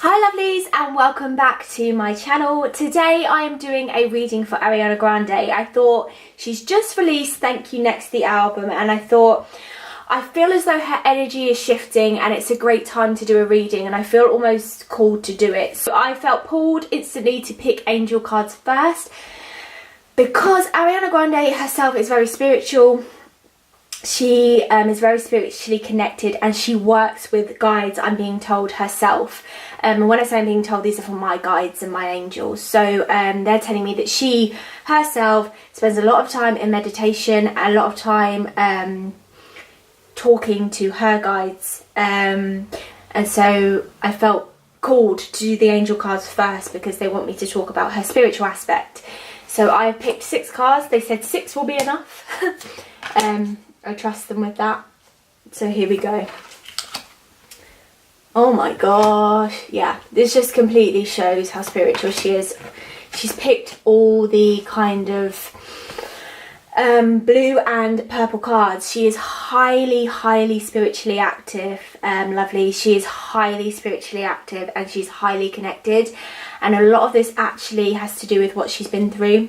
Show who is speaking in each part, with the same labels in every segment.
Speaker 1: Hi lovelies, and welcome back to my channel. Today I am doing a reading for Ariana Grande. I thought she's just released Thank You Next, the album, and I thought I feel as though her energy is shifting and it's a great time to do a reading, and I feel almost called to do it. So I felt pulled instantly to pick angel cards first because Ariana Grande herself is very spiritual. She is very spiritually connected and she works with guides, I'm being told, herself. And when I say I'm being told, these are from my guides and my angels. So they're telling me that she herself spends a lot of time in meditation, a lot of time talking to her guides. And so I felt called to do the angel cards first because they want me to talk about her spiritual aspect. So I picked 6 cards. They said 6 will be enough. I trust them with that. So here we go. Oh my gosh. Yeah, this just completely shows how spiritual she is. She's picked all the kind of blue and purple cards. She is highly spiritually active, lovely. She is highly spiritually active and she's highly connected. And a lot of this actually has to do with what she's been through.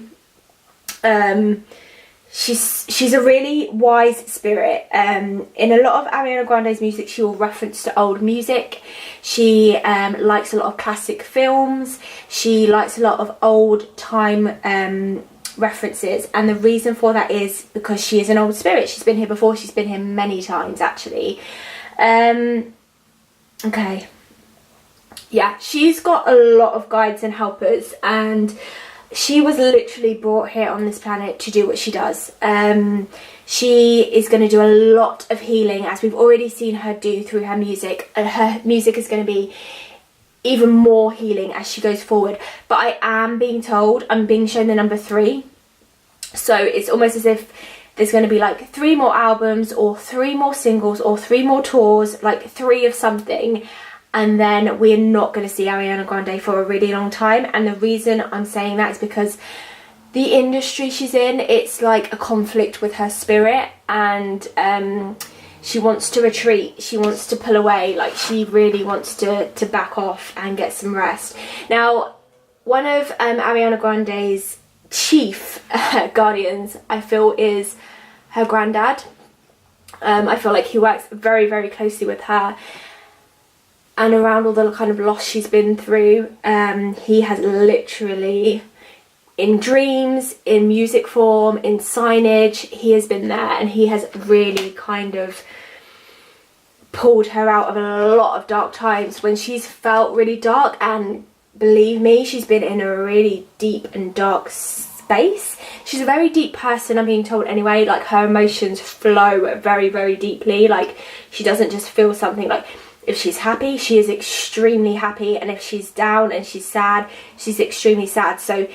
Speaker 1: She's a really wise spirit. In a lot of Ariana Grande's music, she will reference to old music. She likes a lot of classic films. She likes a lot of old time references, and the reason for that is because she is an old spirit. She's been here before. She's been here many times actually. Okay, yeah, she's got a lot of guides and helpers, and she was literally brought here on this planet to do what she does. She is going to do a lot of healing, as we've already seen her do through her music. Her music is going to be even more healing as she goes forward. But I am being told, I'm being shown the number 3. So it's almost as if there's going to be like 3 more albums or 3 more singles or 3 more tours, like 3 of something. And then we're not going to see Ariana Grande for a really long time. And the reason I'm saying that is because the industry she's in, it's like a conflict with her spirit, and she wants to retreat, she wants to pull away, like she really wants to back off and get some rest. Now, one of Ariana Grande's chief guardians, I feel, is her granddad. I feel like he works very closely with her. And around all the kind of loss she's been through, he has literally, in dreams, in music form, in signage, he has been there, and he has really kind of pulled her out of a lot of dark times when she's felt really dark. And believe me, she's been in a really deep and dark space. She's a very deep person, I'm being told anyway. Like, her emotions flow very deeply. Like, she doesn't just feel something. Like, if she's happy, she is extremely happy, and if she's down and she's sad, she's extremely sad. So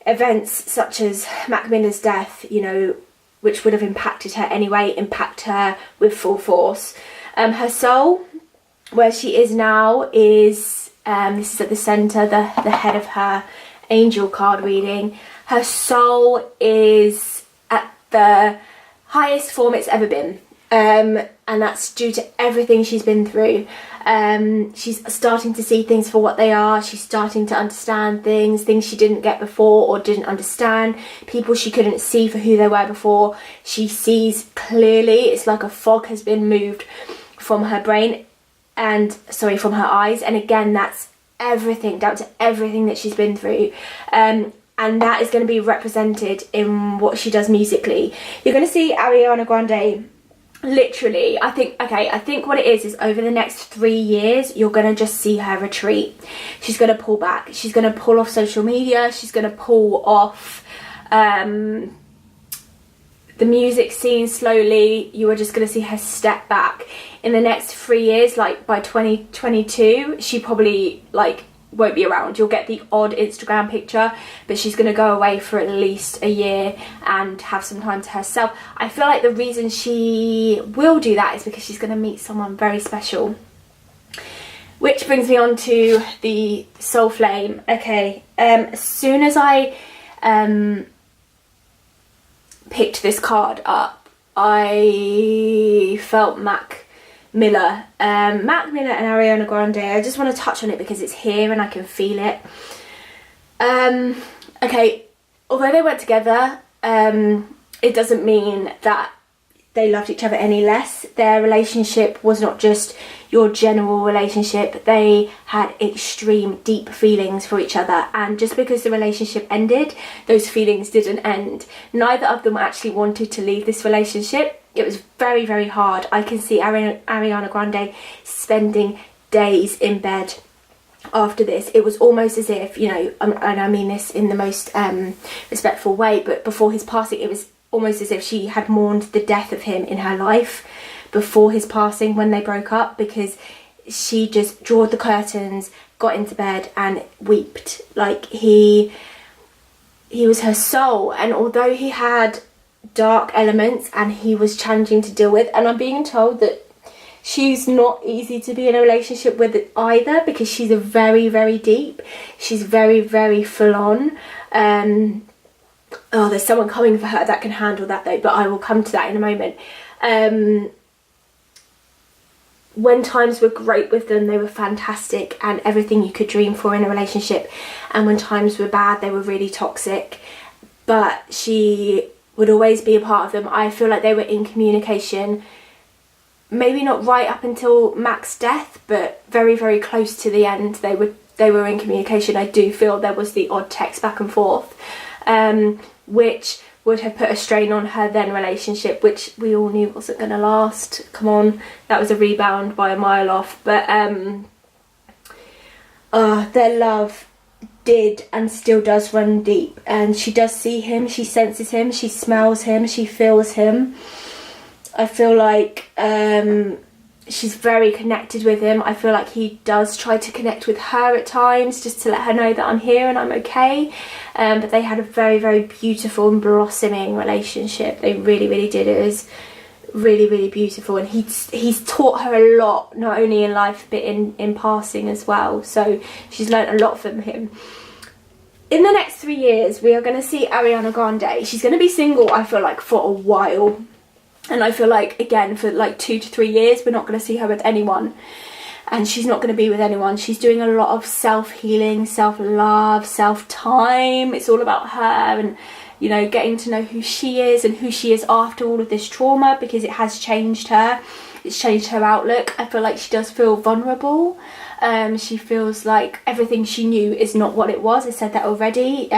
Speaker 1: events such as Mac Miller's death, you know, which would have impacted her anyway, impact her with full force. Her soul, where she is now, is, this is at the centre, the head of her angel card reading. Her soul is at the highest form it's ever been. And that's due to everything she's been through. She's starting to see things for what they are. She's starting to understand things she didn't get before or didn't understand. People she couldn't see for who they were before, she sees clearly. It's like a fog has been moved from her brain, and from her eyes. And again, that's everything, down to everything that she's been through. And that is going to be represented in what she does musically. You're going to see Ariana Grande, literally, I think what it is over the next 3 years, you're going to just see her retreat. She's going to pull back. She's going to pull off social media. She's going to pull off the music scene slowly. You are just going to see her step back. In the next 3 years, like by 2022, she probably won't be around. You'll get the odd Instagram picture, but she's going to go away for at least a year and have some time to herself. I feel like the reason she will do that is because she's going to meet someone very special. Which brings me on to the soul flame. Okay, as soon as I picked this card up, I felt Mac Mac Miller and Ariana Grande. I just want to touch on it because it's here and I can feel it. Okay, although they weren't together, it doesn't mean that they loved each other any less. Their relationship was not just your general relationship. They had extreme deep feelings for each other, and just because the relationship ended, those feelings didn't end. Neither of them actually wanted to leave this relationship. It was very, very hard. I can see Ariana Grande spending days in bed after this. It was almost as if, you know, and I mean this in the most respectful way, but before his passing, it was almost as if she had mourned the death of him in her life before his passing when they broke up, because she just drew the curtains, got into bed and wept. Like, he was her soul, and although he had dark elements and he was challenging to deal with, and I'm being told that she's not easy to be in a relationship with either, because she's a very, very deep, she's very, very full on. Oh, there's someone coming for her that can handle that though, but I will come to that in a moment. When times were great with them, they were fantastic and everything you could dream for in a relationship, and when times were bad, they were really toxic, but she would always be a part of them. I feel like they were in communication, maybe not right up until Mac's death, but very, very close to the end. They were in communication. I do feel there was the odd text back and forth, which would have put a strain on her then relationship, which we all knew wasn't going to last. Come on, that was a rebound by a mile off. But their love did and still does run deep, and she does see him, she senses him, she smells him, she feels him. I feel like she's very connected with him. I feel like he does try to connect with her at times, just to let her know that I'm here and I'm okay. But they had a very, very beautiful and blossoming relationship. They really, really did. It was really, really beautiful, and he's taught her a lot, not only in life but in passing as well. So she's learned a lot from him. In the next 3 years, we are going to see Ariana Grande. She's going to be single, I feel like, for a while. And I feel like, again, for like 2 to 3 years, we're not going to see her with anyone. And she's not going to be with anyone. She's doing a lot of self-healing, self-love, self-time. It's all about her and, you know, getting to know who she is and who she is after all of this trauma, because it has changed her. It's changed her outlook. I feel like she does feel vulnerable. She feels like everything she knew is not what it was. I said that already.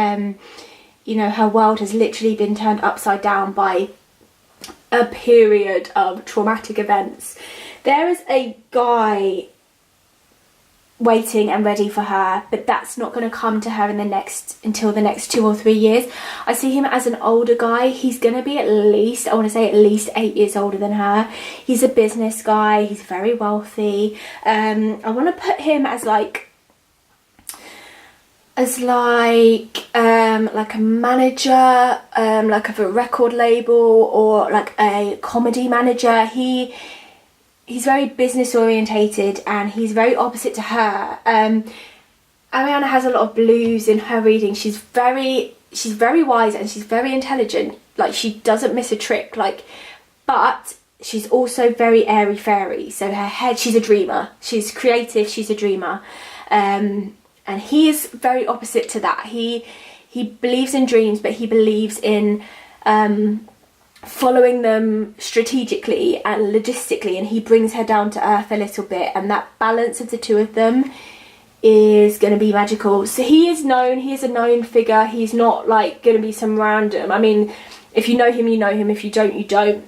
Speaker 1: You know, her world has literally been turned upside down by a period of traumatic events. There is a guy waiting and ready for her, but that's not going to come to her until the next 2 or 3 years. I see him as an older guy. He's going to be at least 8 years older than her. He's a business guy. He's very wealthy. I want to put him as like a manager, like of a record label, or like a comedy manager. He's very business orientated, and he's very opposite to her. Ariana has a lot of blues in her reading. She's very wise and she's very intelligent. Like, she doesn't miss a trick. Like, but she's also very airy fairy. So her head, she's a dreamer. She's creative. She's a dreamer. And he is very opposite to that. He believes in dreams, but he believes in following them strategically and logistically, and he brings her down to earth a little bit, and that balance of the two of them is going to be magical. So he is a known figure. He's not like going to be some random, I mean, if you know him, you know him. If you don't, you don't.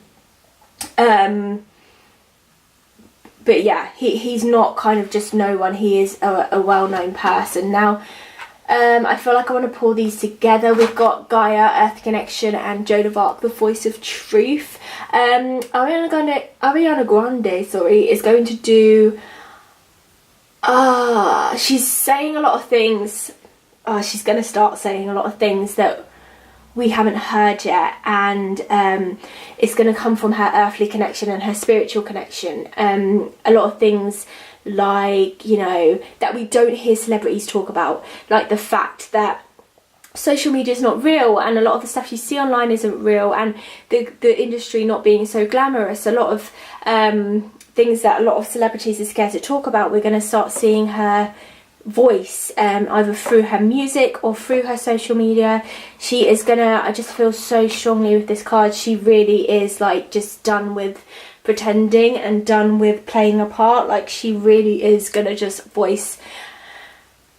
Speaker 1: But yeah, he's not kind of just no one. He is a well-known person. Now, I feel like I want to pull these together. We've got Gaia, Earth Connection, and Joan of Arc, the Voice of Truth. Ariana Grande, is going to do... she's saying a lot of things. She's going to start saying a lot of things that we haven't heard yet, and it's going to come from her earthly connection and her spiritual connection. A lot of things, like, you know, that we don't hear celebrities talk about, like the fact that social media is not real, and a lot of the stuff you see online isn't real, and the industry not being so glamorous. A lot of things that a lot of celebrities are scared to talk about, we're going to start seeing her voice, either through her music or through her social media. She is gonna, I just feel so strongly with this card, she really is like just done with pretending and done with playing a part. Like, she really is gonna just voice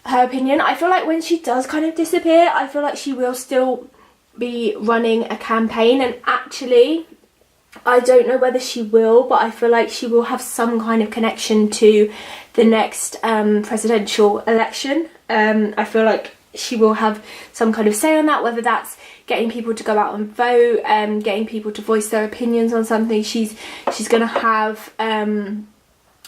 Speaker 1: her opinion. I feel like when she does kind of disappear, I feel like she will still be running a campaign, and actually I don't know whether she will, but I feel like she will have some kind of connection to the next presidential election. I feel like she will have some kind of say on that, whether that's getting people to go out and vote, getting people to voice their opinions on something. She's going to have some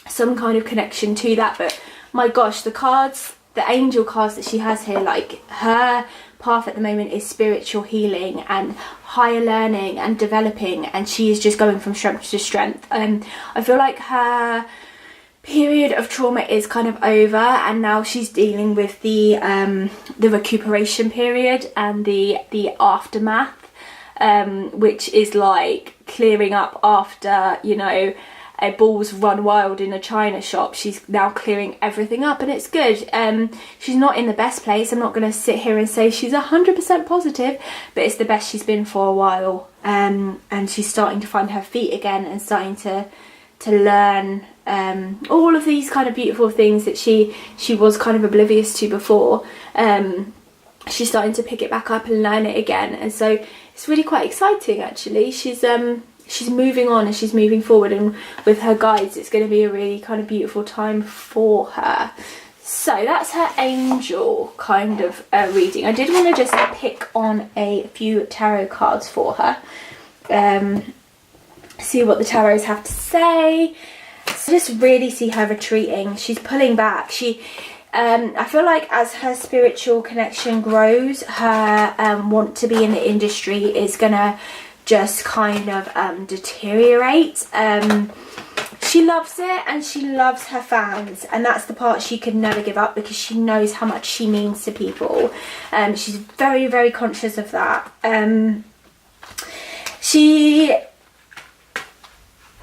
Speaker 1: kind of connection to that. But my gosh, the cards, the angel cards that she has here, like, her path at the moment is spiritual healing and higher learning and developing, and she is just going from strength to strength. I feel like her period of trauma is kind of over, and now she's dealing with the recuperation period and the aftermath, which is like clearing up after, you know, a balls run wild in a china shop. She's now clearing everything up, and it's good. She's not in the best place. I'm not going to sit here and say she's 100% positive, but it's the best she's been for a while, and she's starting to find her feet again and starting to learn all of these kind of beautiful things that she was kind of oblivious to before. She's starting to pick it back up and learn it again, and so it's really quite exciting actually. She's moving on and she's moving forward, and with her guides it's going to be a really kind of beautiful time for her. So that's her angel kind of reading. I did want to just pick on a few tarot cards for her, see what the tarots have to say. So I just really see her retreating. She's pulling back. I feel like as her spiritual connection grows, her want to be in the industry is gonna just kind of deteriorate. She loves it and she loves her fans, and that's the part she could never give up, because she knows how much she means to people. She's very, very conscious of that.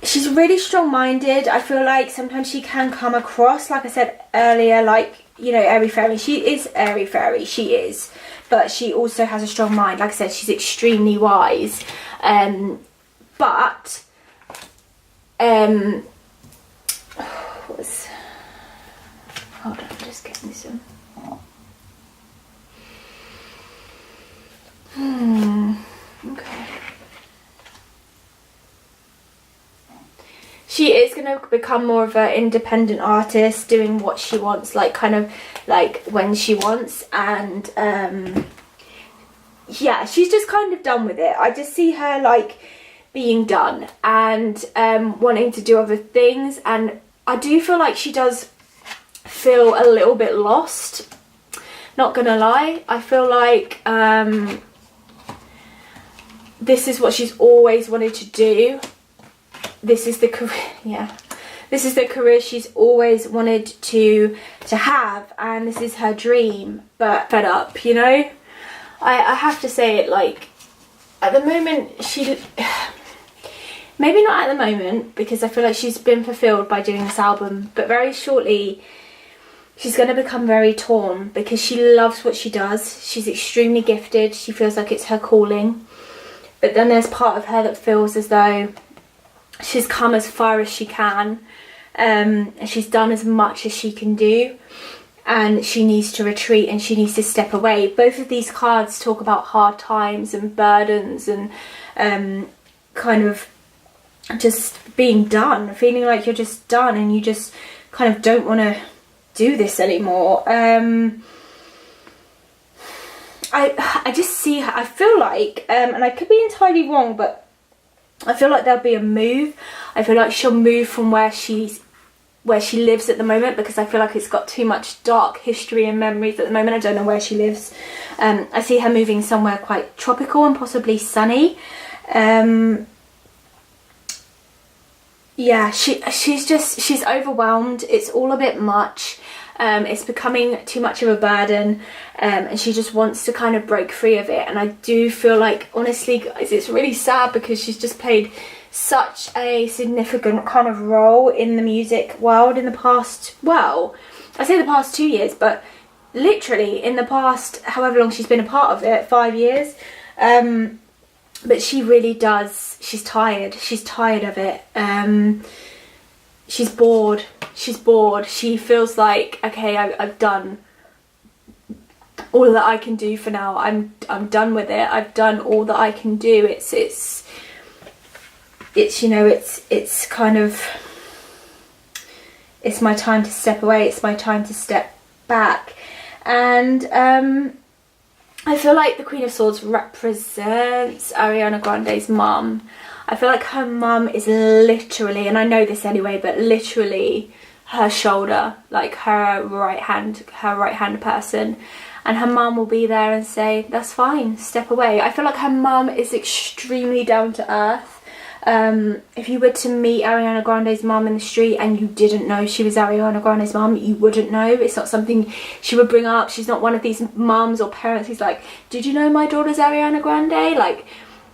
Speaker 1: She's really strong-minded. I feel like sometimes she can come across, like I said earlier, like, you know, airy-fairy. She is airy-fairy, she is. But she also has a strong mind. Like I said, she's extremely wise. But hold on, I'm just getting this in. Okay. She is going to become more of an independent artist, doing what she wants, like kind of like when she wants, and yeah, she's just kind of done with it. I just see her like being done and wanting to do other things, and I do feel like she does feel a little bit lost, not gonna lie. I feel like this is what she's always wanted to do. This is the career, yeah, this is the career she's always wanted to have, and this is her dream, but fed up, you know. I have to say it, like, at the moment maybe not at the moment, because I feel like she's been fulfilled by doing this album, but very shortly she's going to become very torn, because she loves what she does. She's extremely gifted. She feels like it's her calling, but then there's part of her that feels as though she's come as far as she can, and she's done as much as she can do, and she needs to retreat and she needs to step away. Both of these cards talk about hard times and burdens and kind of just being done, feeling like you're just done and you just kind of don't want to do this anymore. I just see her, I feel like, and I could be entirely wrong, but I feel like there'll be a move. I feel like she'll move from where she lives at the moment, because I feel like it's got too much dark history and memories at the moment. I don't know where she lives. I see her moving somewhere quite tropical and possibly sunny. Yeah, she's overwhelmed. It's all a bit much. It's becoming too much of a burden, and she just wants to kind of break free of it. And I do feel like, honestly guys, it's really sad, because she's just paid such a significant kind of role in the music world in the past, well, I say the past 2 years, but literally in the past, however long she's been a part of it, 5 years. But she really does, she's tired of it. She's bored, she feels like, okay, I've done all that I can do for now. I'm done with it. I've done all that I can do. It's you know, it's kind of, it's my time to step away, it's my time to step back. And I feel like the Queen of Swords represents Ariana Grande's mum. I feel like her mum is literally, and I know this anyway, but literally her shoulder, like her right hand person. And her mum will be there and say, that's fine, step away. I feel like her mum is extremely down to earth. If you were to meet Ariana Grande's mum in the street and you didn't know she was Ariana Grande's mum, you wouldn't know. It's not something she would bring up. She's not one of these mums or parents who's like, did you know my daughter's Ariana Grande? Like,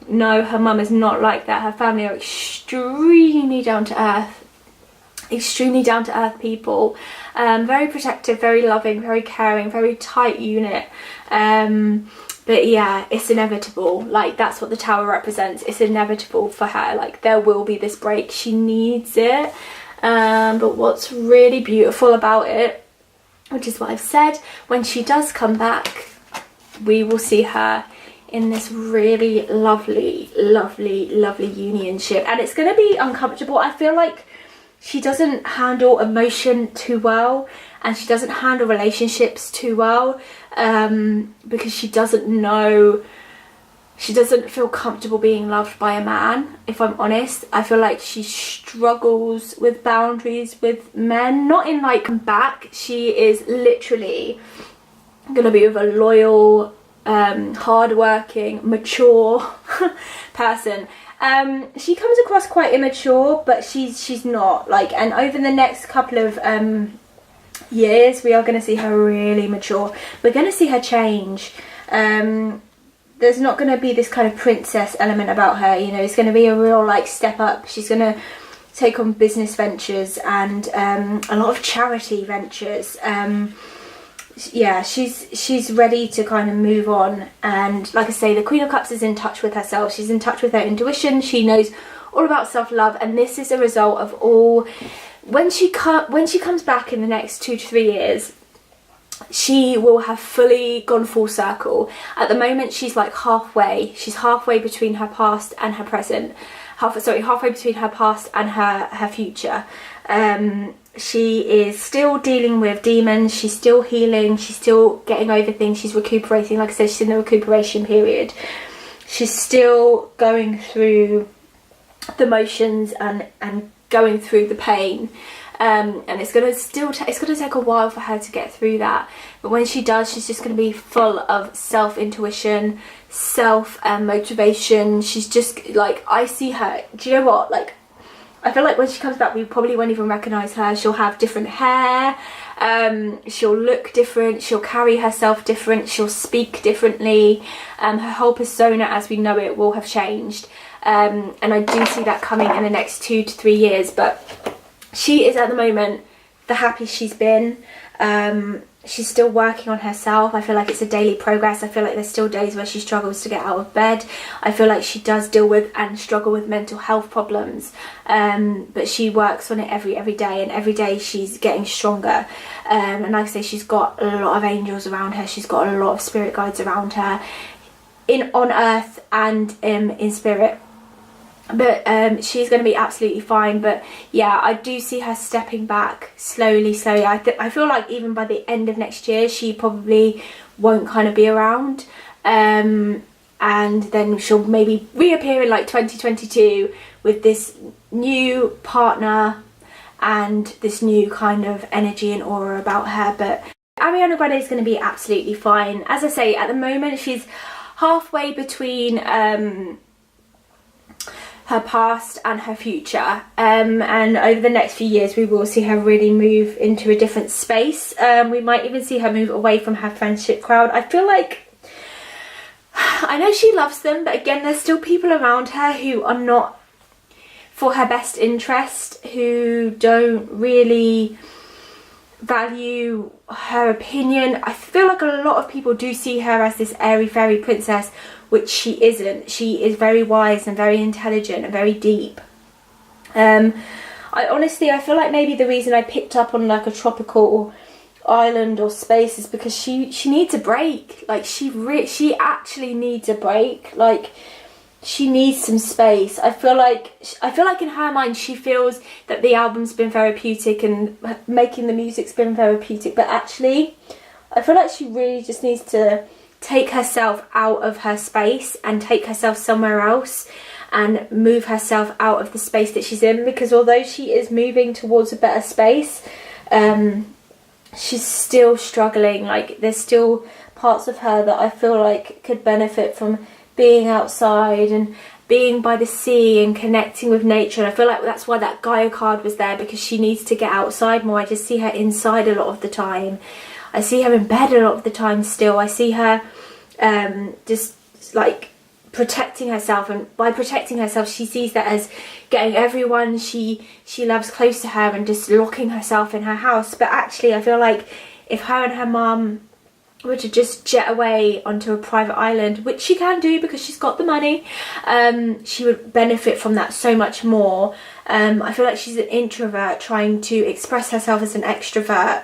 Speaker 1: no, her mum is not like that. Her family are extremely down to earth. Extremely down to earth people. Very protective, very loving, very caring, very tight unit. But yeah, it's inevitable. Like, that's what the Tower represents. It's inevitable for her. Like, there will be this break. She needs it. But what's really beautiful about it, which is what I've said, when she does come back, we will see her in this really lovely, lovely, lovely unionship. And it's going to be uncomfortable. I feel like she doesn't handle emotion too well, and she doesn't handle relationships too well, because she doesn't feel comfortable being loved by a man, if I'm honest. I feel like she struggles with boundaries with men, not in like back. She is literally gonna be with a loyal, hardworking, mature person. She comes across quite immature, but she's not, like, and over the next couple of years we are going to see her really mature. We're going to see her change. There's not going to be this kind of princess element about her, you know. It's going to be a real, like, step up. She's going to take on business ventures and a lot of charity ventures. Yeah, she's ready to kind of move on. And like I say, the Queen of Cups is in touch with herself. She's in touch with her intuition. She knows all about self-love, and this is a result of all. When she comes back in the next 2 to 3 years, she will have fully gone full circle. At the moment, she's like halfway. She's halfway between her past and her present. Halfway between her past and her future. She is still dealing with demons, she's still healing, she's still getting over things, she's recuperating. Like I said, she's in the recuperation period. She's still going through the motions and going through the pain. And it's gonna take a while for her to get through that. But when she does, she's just gonna be full of self-intuition, self-motivation. She's just like, I see her, do you know what, like, I feel like when she comes back, we probably won't even recognise her. She'll have different hair, she'll look different, she'll carry herself different, she'll speak differently. Her whole persona as we know it will have changed. And I do see that coming in the next 2 to 3 years. But she is at the moment the happiest she's been. She's still working on herself. I feel like it's a daily progress. I feel like there's still days where she struggles to get out of bed. I feel like she does deal with and struggle with mental health problems, but she works on it every day, and every day she's getting stronger. And like I say, she's got a lot of angels around her. She's got a lot of spirit guides around her, on earth and in spirit. But she's going to be absolutely fine. But yeah, I do see her stepping back slowly. I feel like even by the end of next year, she probably won't kind of be around. And then she'll maybe reappear in like 2022 with this new partner and this new kind of energy and aura about her. But Ariana Grande is going to be absolutely fine. As I say, at the moment, she's halfway between her past and her future, and over the next few years we will see her really move into a different space. We might even see her move away from her friendship crowd. I feel like, I know she loves them, but again, there's still people around her who are not for her best interest, who don't really value her opinion. I feel like a lot of people do see her as this airy fairy princess, which she isn't. She is very wise and very intelligent and very deep. I feel like maybe the reason I picked up on like a tropical island or space is because she needs a break. Like she actually needs a break. Like she needs some space. I feel like in her mind she feels that the album's been therapeutic and making the music's been therapeutic, but actually I feel like she really just needs to take herself out of her space and take herself somewhere else and move herself out of the space that she's in, because although she is moving towards a better space, she's still struggling. Like there's still parts of her that I feel like could benefit from being outside and being by the sea and connecting with nature. And I feel like that's why that Gaia card was there, because she needs to get outside more. I just see her inside a lot of the time. I see her in bed a lot of the time still. I see her just like protecting herself, and by protecting herself she sees that as getting everyone she loves close to her and just locking herself in her house. But actually I feel like if her and her mum were to just jet away onto a private island, which she can do because she's got the money, she would benefit from that so much more. I feel like she's an introvert trying to express herself as an extrovert,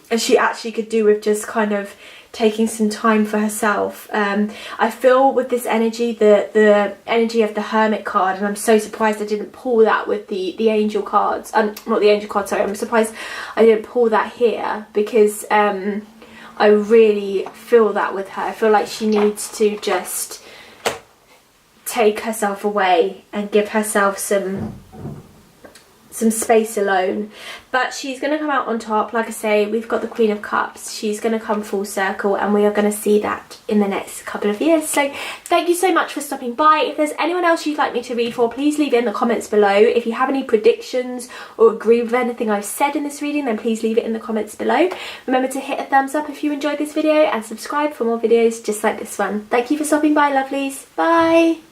Speaker 1: and she actually could do with just kind of taking some time for herself. I feel with this energy, the energy of the Hermit card, and I'm so surprised I didn't pull that with the angel cards. Not the angel card, sorry. I'm surprised I didn't pull that here, because I really feel that with her. I feel like she needs to just take herself away and give herself some space alone. But she's going to come out on top. Like I say, we've got the Queen of Cups. She's going to come full circle, and we are going to see that in the next couple of years. So thank you so much for stopping by. If there's anyone else you'd like me to read for, please leave it in the comments below. If you have any predictions or agree with anything I've said in this reading, then please leave it in the comments below. Remember to hit a thumbs up if you enjoyed this video, and subscribe for more videos just like this one. Thank you for stopping by, lovelies. Bye.